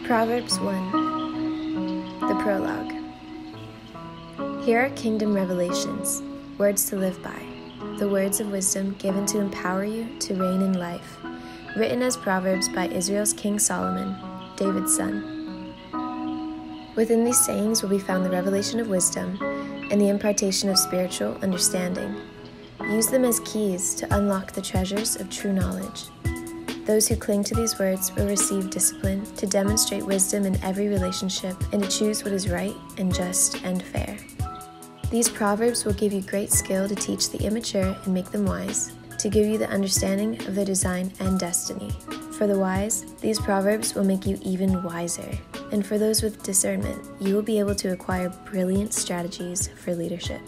Proverbs 1. The Prologue. Here are kingdom revelations, words to live by, the words of wisdom given to empower you to reign in life, written as Proverbs by Israel's King Solomon, David's son. Within these sayings will be found the revelation of wisdom and the impartation of spiritual understanding. Use them as keys to unlock the treasures of true knowledge. Those who cling to these words will receive discipline to demonstrate wisdom in every relationship and to choose what is right and just and fair. These proverbs will give you great skill to teach the immature and make them wise, to give you the understanding of their design and destiny. For the wise, these proverbs will make you even wiser. And for those with discernment, you will be able to acquire brilliant strategies for leadership.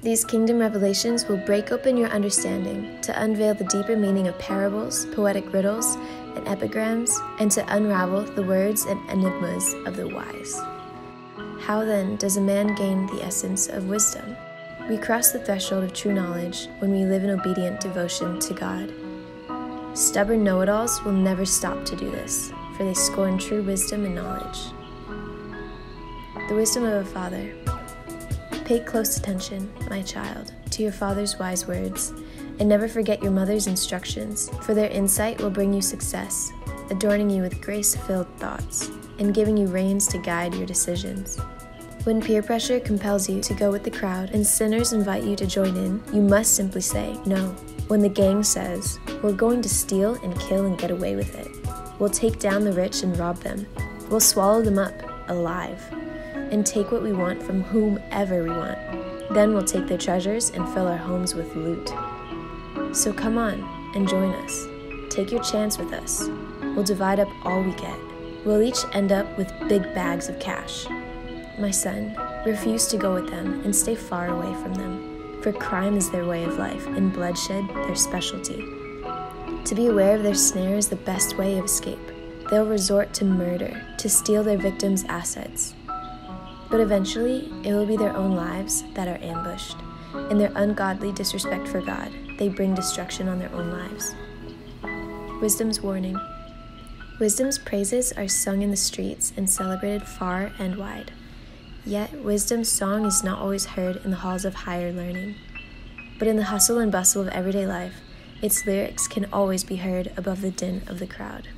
These kingdom revelations will break open your understanding to unveil the deeper meaning of parables, poetic riddles, and epigrams, and to unravel the words and enigmas of the wise. How then does a man gain the essence of wisdom? We cross the threshold of true knowledge when we live in obedient devotion to God. Stubborn know-it-alls will never stop to do this, for they scorn true wisdom and knowledge. The wisdom of a father. Pay close attention, my child, to your father's wise words, and never forget your mother's instructions, for their insight will bring you success, adorning you with grace-filled thoughts, and giving you reins to guide your decisions. When peer pressure compels you to go with the crowd and sinners invite you to join in, you must simply say no. When the gang says, "We're going to steal and kill and get away with it. We'll take down the rich and rob them. We'll swallow them up, alive, and take what we want from whomever we want. Then we'll take their treasures and fill our homes with loot. So come on and join us. Take your chance with us. We'll divide up all we get. We'll each end up with big bags of cash." My son, refuse to go with them and stay far away from them, for crime is their way of life and bloodshed their specialty. To be aware of their snare is the best way of escape. They'll resort to murder to steal their victims' assets. But eventually, it will be their own lives that are ambushed. In their ungodly disrespect for God, they bring destruction on their own lives. Wisdom's warning. Wisdom's praises are sung in the streets and celebrated far and wide. Yet, wisdom's song is not always heard in the halls of higher learning. But in the hustle and bustle of everyday life, its lyrics can always be heard above the din of the crowd.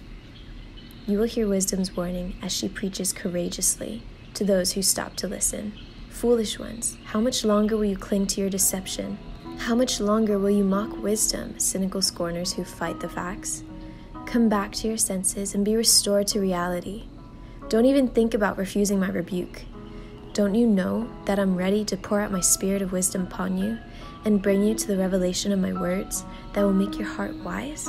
You will hear wisdom's warning as she preaches courageously to those who stop to listen. Foolish ones, how much longer will you cling to your deception? How much longer will you mock wisdom, cynical scorners who fight the facts? Come back to your senses and be restored to reality. Don't even think about refusing my rebuke. Don't you know that I'm ready to pour out my spirit of wisdom upon you and bring you to the revelation of my words that will make your heart wise?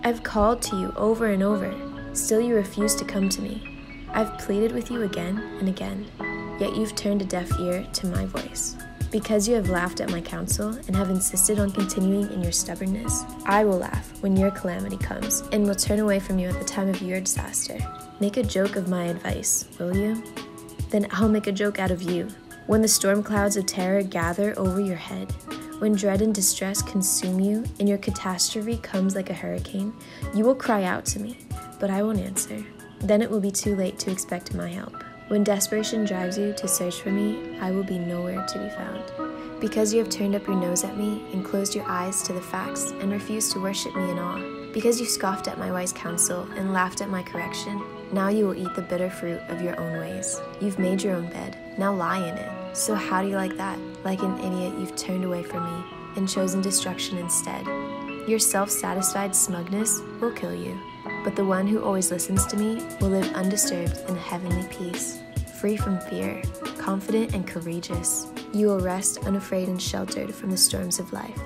I've called to you over and over, still you refuse to come to me. I've pleaded with you again and again, yet you've turned a deaf ear to my voice. Because you have laughed at my counsel and have insisted on continuing in your stubbornness, I will laugh when your calamity comes and will turn away from you at the time of your disaster. Make a joke of my advice, will you? Then I'll make a joke out of you. When the storm clouds of terror gather over your head, when dread and distress consume you and your catastrophe comes like a hurricane, you will cry out to me, but I won't answer. Then it will be too late to expect my help. When desperation drives you to search for me, I will be nowhere to be found. Because you have turned up your nose at me and closed your eyes to the facts and refused to worship me in awe, because you scoffed at my wise counsel and laughed at my correction, now you will eat the bitter fruit of your own ways. You've made your own bed, now lie in it. So how do you like that? Like an idiot, you've turned away from me and chosen destruction instead. Your self-satisfied smugness will kill you, but the one who always listens to me will live undisturbed in heavenly peace, free from fear, confident and courageous. You will rest unafraid and sheltered from the storms of life.